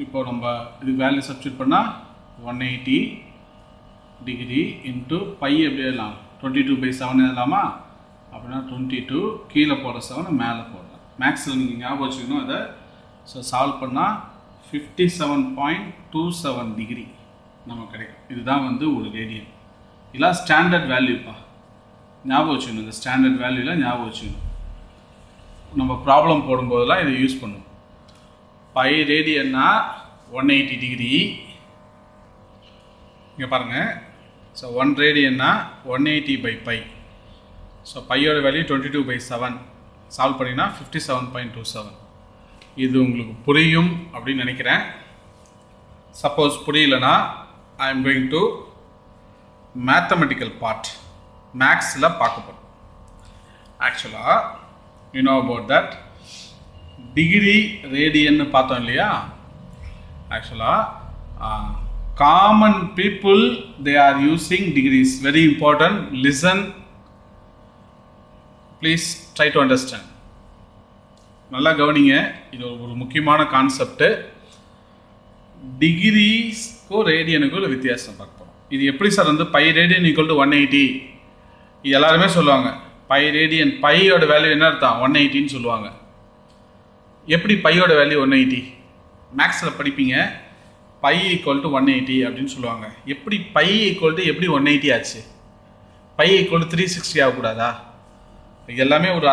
இப்போ நம்ம இதுக்கு வேல்யூ சப்ஸ்டியூட் பண்ணால் 180 டிகிரி இன்ட்டு பை எப்படி எழுதலாம், 22/7 எழுதலாமா? அப்படின்னா 22 கீழே போடுற 7 மேலே போடலாம். மேக்ஸில் நீங்கள் ஞாபகம் வச்சுக்கணும் அதை. ஸோ சால்வ் பண்ணால் 57.27 டிகிரி நமக்கு கிடைக்கும். இதுதான் வந்து ஒரு ரேடியன். இதெல்லாம் ஸ்டாண்டர்ட் வேல்யூப்பா, ஞாபகம் வச்சுக்கணும். இந்த ஸ்டாண்டர்ட் வேல்யூவில் ஞாபகம் வச்சுக்கணும். நம்ம ப்ராப்ளம் போடும்போதெல்லாம் இதை யூஸ் பண்ணுவோம். பை ரேடியன்னா 180 டிகிரி. இங்கே பாருங்கள். ஸோ 1 ரேடியன்னா 180 பை பை. ஸோ பையோட வேல்யூ 22/7. சால்வ் பண்ணிங்கன்னா 57.27. இது உங்களுக்கு புரியும் அப்படின்னு நினைக்கிறேன். சப்போஸ் புரியலனா I am going to mathematical part மேக்ஸில் பார்க்க போகிறோம். ஆக்சுவலாக you know about that degree ரேடியன்னு பார்த்தோம் இல்லையா. ஆக்சுவலாக common people they are using degrees. Very important. Listen, please try to understand. நல்லா கவனிங்க. இது ஒரு முக்கியமான கான்செப்ட். டிகிரிஸ்க்கும் ரேடியனுக்கும் ஒரு வித்தியாசம் பார்ப்போம். இது எப்படி சார் வந்து பை ரேடியன் ஈக்குவல் டு 180 இது எல்லாருமே சொல்லுவாங்க. பை ரேடியன் பையோட வேல்யூ என்ன அர்த்தம் 180ன்னு சொல்லுவாங்க. எப்படி பையோட வேல்யூ 180? மேக்ஸில் படிப்பீங்க. பை ஈக்குவல் டு 180 அப்படின்னு சொல்லுவாங்க. எப்படி பை ஈக்குவல் டு எப்படி 180 ஆச்சு? பை ஈக்குவல் டு 360 ஆகக்கூடாதா? எல்லாமே ஒரு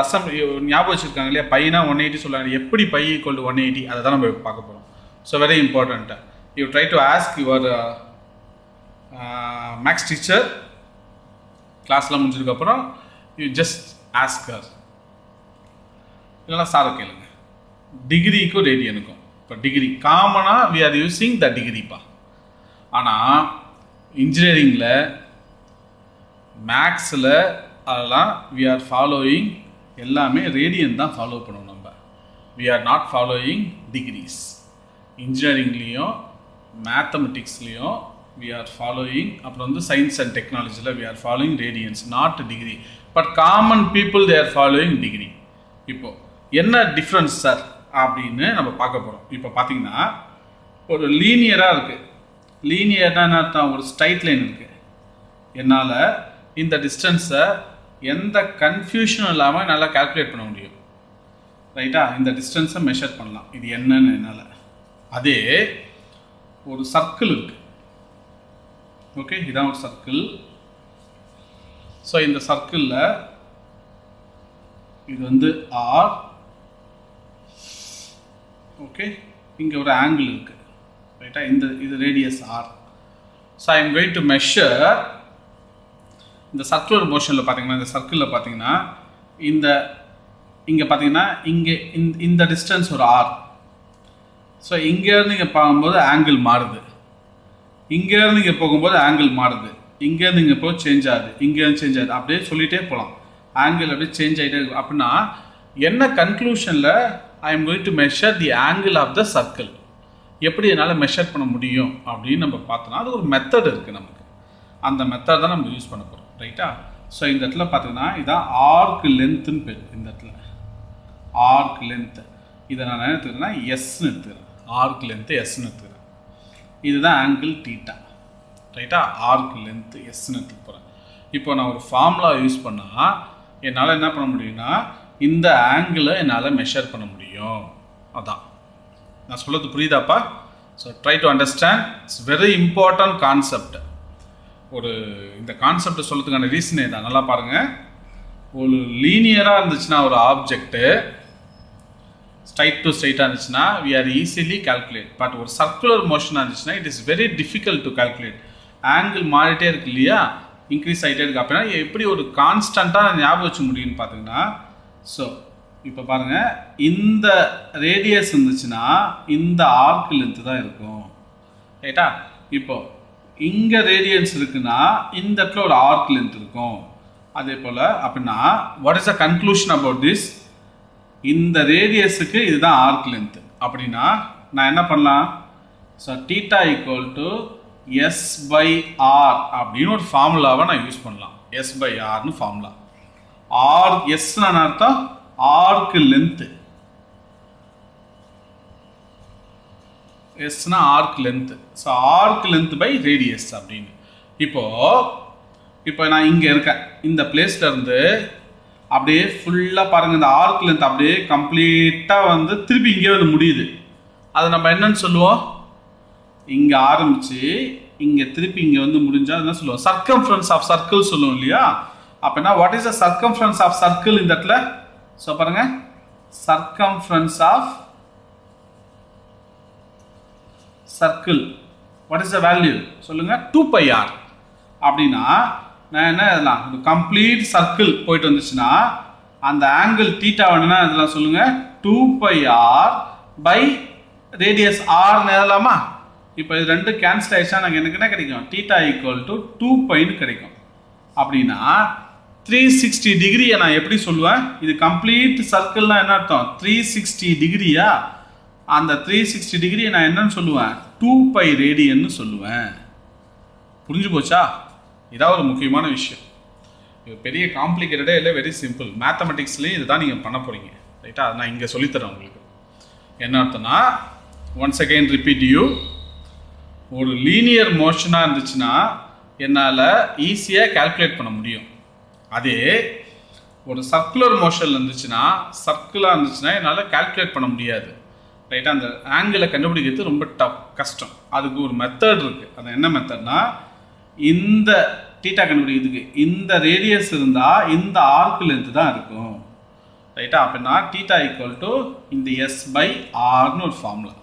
ஞாபகம் வச்சுருக்காங்க இல்லையா. பைனா 180 சொல்லுவாங்க. எப்படி பை ஈக்குவல் டு 180 அதை தான் நம்ம பார்க்க போகிறோம். So very important. You try to ask your maths teacher. கிளாஸ்லாம் முடிஞ்சதுக்கப்புறம் யூ ஜஸ்ட் ஆஸ்கர், இல்லைனா சாரை கேளுங்க. டிகிரிக்கும் ரேடியனுக்கும் இப்போ டிகிரி காமனாக வி ஆர் யூஸிங் த டிகிரிப்பா. ஆனால் இன்ஜினியரிங்கில் மேக்ஸில் அதெல்லாம் வி ஆர் ஃபாலோயிங் எல்லாமே ரேடியன் தான் ஃபாலோ பண்ணுவோம். நம்ம we are not following degrees. இன்ஜினியரிங்லேயும் மேத்தமெட்டிக்ஸ்லேயும் வி ஆர் ஃபாலோயிங், அப்புறம் வந்து சயின்ஸ் அண்ட் டெக்னாலஜியில் we are following radians, not degree. But common people they are following degree. இப்போது என்ன டிஃப்ரென்ஸ் சார் அப்படின்னு நம்ம பார்க்க போகிறோம். இப்போ பார்த்தீங்கன்னா ஒரு லீனியராக இருக்குது. லீனியர்னா என்ன அர்த்தம்? ஒரு ஸ்ட்ரைட் லைன் இருக்குது. என்னால் இந்த டிஸ்டன்ஸை எந்த கன்ஃபியூஷனும் இல்லாமல் நல்லா கால்குலேட் பண்ண முடியும். ரைட்டா? இந்த டிஸ்டன்ஸை மெஷர் பண்ணலாம். இது என்னன்னு என்னால். அதே ஒரு சர்க்கிள் இருக்குது. ஓகே, இதான் ஒரு சர்க்கிள். ஸோ இந்த சர்க்கிளில் இது வந்து ஆர். ஓகே, இங்கே ஒரு ஆங்கிள் இருக்குது. ரைட்டா? இது radius R. So I am going to measure இந்த சர்க்குலர் மோஷனில் பார்த்தீங்கன்னா, இந்த சர்க்கிளில் பார்த்தீங்கன்னா இங்கே பார்த்தீங்கன்னா இந்த டிஸ்டன்ஸ் ஒரு ஆர். ஸோ இங்கேருந்து இங்கே பார்க்கும்போது ஆங்கிள் மாறுது. இங்கேருந்து இங்கே போகும்போது ஆங்கிள் மாறுது. இங்கேருந்து இங்கே போய் சேஞ்ச் ஆகுது. இங்கேருந்து சேஞ்ச் ஆகுது. அப்படியே சொல்லிகிட்டே போகலாம். ஆங்கிள் அப்படியே சேஞ்ச் ஆகிட்டே இருக்கும். அப்படின்னா என்ன கன்க்ளூஷனில் I am going to measure the angle of the circle. எப்படி என்னால் மெஷர் பண்ண முடியும் அப்படின்னு நம்ம பார்த்தோன்னா அது ஒரு மெத்தட் இருக்குது நமக்கு. அந்த மெத்தட் தான் நம்ம யூஸ் பண்ண போகிறோம். ரைட்டா? ஸோ இந்த இடத்துல பார்த்தீங்கன்னா இதான் ஆர்க் லென்த்துன்னு பேர். இந்த இடத்துல ஆர்க் லென்த்து இதை நான் என்ன எடுத்துக்கிறேன்னா எஸ்ன்னு எடுத்துக்கிறேன். ஆர்க் லென்த்து எஸ்ன்னு எடுத்துக்கிறேன். இதுதான் ஆங்கிள் தீட்டா. ரைட்டா? ஆர்க் லென்த்து எஸ்ன்னு எடுத்துக்க போகிறேன். இப்போ நான் ஒரு ஃபார்முலா யூஸ் பண்ணால் என்னால் என்ன பண்ண முடியும்னா இந்த ஆங்கிளை என்னால் மெஷர் பண்ண முடியும். அதான் நான் சொல்கிறது புரியுதாப்பா? So try to understand. It's very important concept. ஒரு இந்த கான்செப்டை சொல்கிறதுக்கான ரீசனே தான். நல்லா பாருங்கள். ஒரு லீனியராக இருந்துச்சுன்னா ஒரு ஆப்ஜெக்ட்டு ஸ்ட்ரைட் டு ஸ்ட்ரைட்டாக இருந்துச்சுன்னா we are easily calculate. But ஒரு சர்க்குலர் மோஷனாக இருந்துச்சுன்னா it is very difficult to calculate. Angle மாறிட்டே இருக்கு இல்லையா, இன்க்ரீஸ் ஆகிட்டே இருக்குது. அப்படின்னா எப்படி ஒரு கான்ஸ்டண்ட்டாக ஞாபகம் வச்சு முடியும்னு பார்த்தீங்கன்னா, ஸோ இப்போ பாருங்கள், இந்த ரேடியஸ் இருந்துச்சுன்னா இந்த ஆர்க் லென்த்து தான் இருக்கும். ரைட்டா? இப்போ இங்கே ரேடியன்ஸ் இருக்குன்னா இந்த இடத்துல ஒரு ஆர்க் லென்த் இருக்கும். அதே போல் அப்படின்னா what is the conclusion about this? இந்த ரேடியஸுக்கு இதுதான் ஆர்க் லென்த். அப்படின்னா நான் என்ன பண்ணலாம்? So theta equal to s by r அப்படின்னு ஒரு ஃபார்முலாவை நான் யூஸ் பண்ணலாம். எஸ் பை ஆர்னு ஃபார்முலா. ஆர் எஸ்ன்னு அர்த்தம் ஆர்க் லென்த்து. எஸ்னா arc length. So arc length by radius அப்படின்னு. இப்போ நான் இங்கே இருக்கேன். இந்த பிளேஸ்ல இருந்து அப்படியே ஃபுல்லாக பாருங்கள். இந்த ஆர்க் லென்த் அப்படியே கம்ப்ளீட்டாக வந்து திருப்பி இங்கே வந்து முடியுது. அதை நம்ம என்னன்னு சொல்லுவோம்? இங்கே ஆரம்பித்து இங்கே திருப்பி இங்கே வந்து முடிஞ்சால் என்ன சொல்லுவோம்? சர்க்கம்ஃபரன்ஸ் ஆஃப் சர்க்கிள் சொல்லுவோம் இல்லையா? அப்படின்னா what is the circumference of circle இந்த இடத்துல? ஸோ பாருங்கள், circumference of circle. What is the value? சொல்லுங்க 2 pi r. அப்படின்னா நான் என்ன எழுதலாம்? கம்ப்ளீட் சர்க்கிள் போயிட்டு வந்துச்சுன்னா அந்த ஆங்கிள் தீட்டா வேணும்னா இதெல்லாம் சொல்லுங்க 2 pi r by radius r எழுதலாமா? இப்போ இது ரெண்டு கேன்சல் ஆயிடுச்சா எனக்கு என்ன கிடைக்கும்? தீட்டா ஈக்குவல் டு 2 பைன்னு கிடைக்கும். அப்படின்னா 360 டிகிரியை நான் எப்படி சொல்லுவேன்? இது கம்ப்ளீட் சர்க்கிள்னா என்ன அர்த்தம்? 360 டிகிரியா? அந்த 360 டிகிரியை நான் என்னன்னு சொல்லுவேன்? 2 பை ரேடியன்னு சொல்லுவேன். புரிஞ்சு போச்சா? இதான் ஒரு முக்கியமான விஷயம். இது பெரிய காம்ப்ளிகேட்டடே இல்லை, வெரி சிம்பிள். மேத்தமெட்டிக்ஸ்லேயும் இதுதான் நீங்கள் பண்ண போகிறீங்க, ரைட்டா? அதை நான் இங்கே சொல்லித்தரேன் உங்களுக்கு. என்ன அர்த்தம்னா, ஒன்ஸ் அகெயின் ரிப்பீட் யூ, ஒரு லீனியர் மோஷனாக இருந்துச்சுன்னா என்னால் ஈஸியாக கால்குலேட் பண்ண முடியும். அதே ஒரு சர்க்குலர் மோஷனில் இருந்துச்சுன்னா, சர்க்கிளாக இருந்துச்சுன்னா என்னால் கால்குலேட் பண்ண முடியாது, ரைட்டாக? அந்த ஆங்கிளை கண்டுபிடிக்கிறது ரொம்ப கஷ்டம். அதுக்கு ஒரு மெத்தட் இருக்குது. அது என்ன மெத்தட்னா, இந்த தீட்டா கண்டுபிடிக்கிறதுக்கு இந்த ரேடியஸ் இருந்தால் இந்த ஆர்க் லென்த் தான் இருக்கும், ரைட்டா? அப்படின்னா தீட்டா ஈக்குவல் டு இந்த எஸ் பை ஆர்னு ஒரு ஃபார்முலா.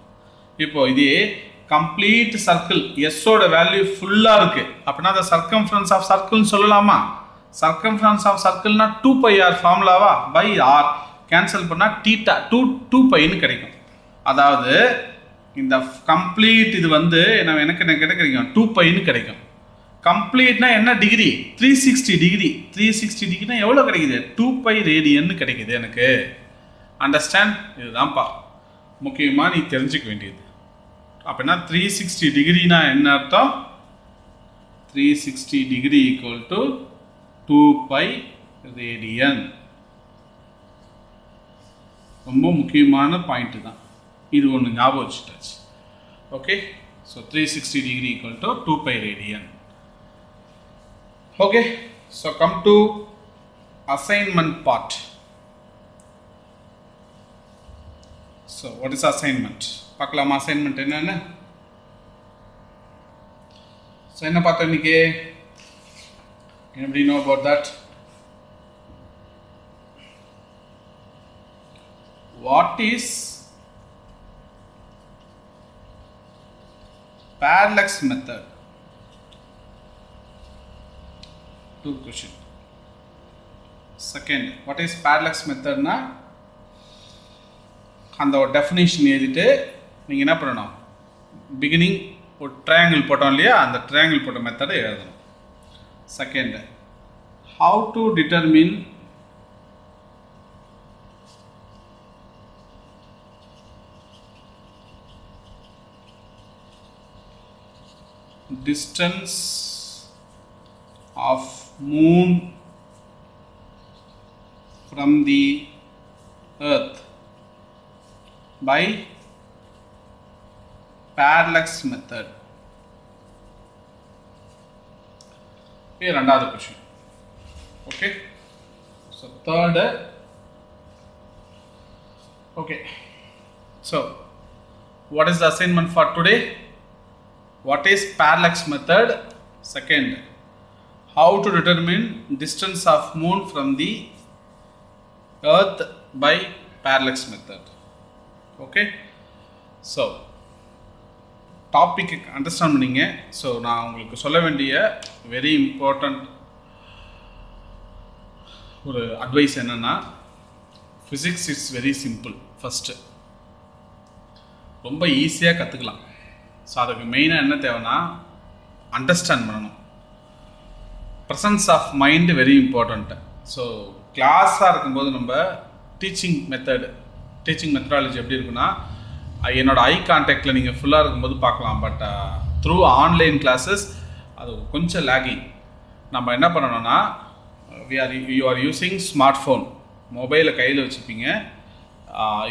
இப்போ இதே கம்ப்ளீட் சர்க்கிள் எஸ்ஸோட வேல்யூ ஃபுல்லாக இருக்கு அப்படின்னா அதை சர்க்கம்ஃபரன்ஸ் ஆஃப் சர்க்கிள்னு சொல்லலாமா? சர்க்கம்ஃபரன்ஸ் ஆஃப் சர்க்கிள்னா 2 பை ஆர் ஃபார்முலாவா? பை ஆர் கேன்சல் பண்ணால் தீட்டா 2 பைன்னு கிடைக்கும். அதாவது இந்த கம்ப்ளீட் இது வந்து எனக்கு என்ன கிடைக்கும்? 2 பைன்னு கிடைக்கும். கம்ப்ளீட்னா என்ன டிகிரி? 360 டிகிரி. 360 டிகிரினா எவ்வளோ கிடைக்குது? 2 பை ரேடியன்னு கிடைக்குது எனக்கு. அண்டர்ஸ்டாண்ட்? இதுதான்ப்பா முக்கியமாக நீ தெரிஞ்சுக்க வேண்டியது. அப்படின்னா 360 டிகிரினா என்ன அர்த்தம்? 360 degree equal to 2 pi radian. ரொம்ப முக்கியமான பாயிண்ட் தான் இது. ஒன்று ஞாபகம் வச்சுட்டாச்சு. Okay, so 360 degree equal to 2 pi radian. Okay, so come to assignment part. So what is assignment? பார்க்கலாமா அசைன்மெண்ட் என்னன்னு? ஸோ என்ன பார்த்தோம் இன்னைக்கு? Anybody know about that? What is parallax method? Two question. Second, what is parallax method na? அந்த ஒரு definition எழுதிட்டு நீங்கள் என்ன பண்ணணும்? பிகினிங் ஒரு ட்ரையாங்கிள் போட்டோம் இல்லையா, அந்த ட்ரையாங்கிள் போட்ட மெத்தடை எழுதணும். Second, how to determine distance of moon from the earth by parallax method. Here another question. Okay, so third, okay, so what is the assignment for today? What is parallax method? Second, how to determine distance of moon from the earth by parallax method. Okay, so topic understand பண்ணிங்க. So நான் உங்களுக்கு சொல்ல வேண்டிய very important ஒரு advice என்னென்னா, physics it's very simple. First ரொம்ப ஈஸியாக கற்றுக்கலாம். ஸோ அதுக்கு மெயினாக என்ன தேவைன்னா அண்டர்ஸ்டாண்ட் பண்ணணும். Presence of mind very important. So கிளாஸாக இருக்கும்போது நம்ம டீச்சிங் மெத்தடாலஜி எப்படி இருக்குன்னா, என்னோட ஐ கான்டாக்டில் நீங்கள் ஃபுல்லாக இருக்கும்போது பார்க்கலாம். பட் த்ரூ ஆன்லைன் கிளாஸஸ் அது கொஞ்சம் லேகிங். நம்ம என்ன பண்ணணும்னா, you are using smart phone, மொபைலை கையில் வச்சுப்பீங்க.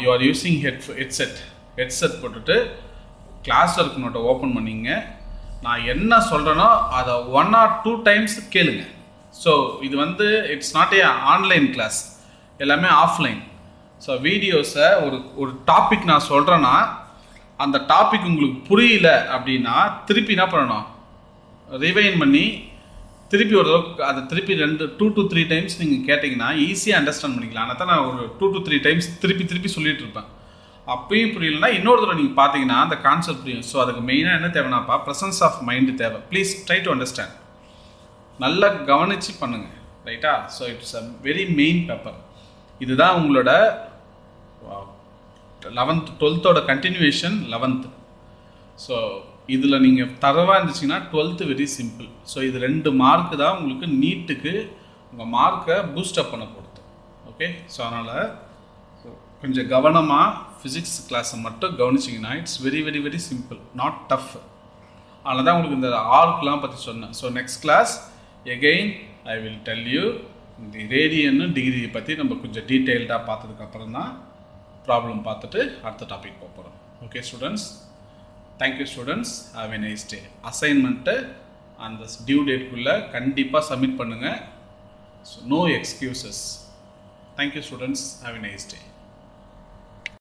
யூ ஆர் யூஸிங் ஹெட்செட் போட்டுட்டு கிளாஸ் ஒர்க் நோட்டை ஓப்பன் பண்ணிங்க. நான் என்ன சொல்கிறேனோ அதை 1 or 2 times கேளுங்க. ஸோ இது வந்து it's not a online class, எல்லாமே ஆஃப்லைன். ஸோ வீடியோஸை ஒரு டாபிக் நான் சொல்கிறேன்னா அந்த டாபிக் உங்களுக்கு புரியல அப்படின்னா திருப்பி என்ன பண்ணணும்? ரிவைன் பண்ணி திருப்பி ஒரு தடவை அதை திருப்பி 2 to 3 டைம்ஸ் நீங்கள் கேட்டிங்கன்னா ஈஸியாக அண்டர்ஸ்டாண்ட் பண்ணிக்கலாம். ஆனால் தான் நான் ஒரு 2 to 3 டைம்ஸ் திருப்பி சொல்லிட்டு இருப்பேன். அப்பயும் புரியலன்னா இன்னொரு தடவை நீங்கள் பார்த்தீங்கன்னா அந்த கான்செப்ட் புரியும். ஸோ அதுக்கு மெயினாக என்ன தேவைனாப்பா, ப்ரெசன்ஸ் ஆஃப் மைண்டு தேவை. Please try to understand. நல்லா கவனித்து பண்ணுங்கள், ரைட்டா? So it's a very main paper. இதுதான் உங்களோட 11th 12th continuation 11th. So இதில் நீங்கள் தரவாக இருந்துச்சிங்கன்னா 12th வெரி சிம்பிள். ஸோ இது 2 மார்க்கு தான் உங்களுக்கு நீட்டுக்கு உங்கள் மார்க்கை பூஸ்டப் பண்ண பொறுத்து. ஓகே, ஸோ அதனால் கொஞ்சம் கவனமாக ஃபிசிக்ஸ் கிளாஸை மட்டும் கவனிச்சிங்கன்னா it's very very very simple, not tough. அதனால தான் உங்களுக்கு இந்த ஆர்க்லாம் பற்றி சொன்னேன். So next class again I will tell you இந்த ரேடியன்னு டிகிரி பற்றி நம்ம கொஞ்சம் டீட்டெயில்டாக பார்த்ததுக்கப்புறம் தான் ப்ராப்ளம் பார்த்துட்டு அடுத்த டாபிக் போக போகிறோம். Okay students, thank you students, have a nice day. Assignment அந்த டியூ டேட்குள்ளே கண்டிப்பாக சப்மிட் பண்ணுங்கள். So no excuses. Thank you students, have a nice day.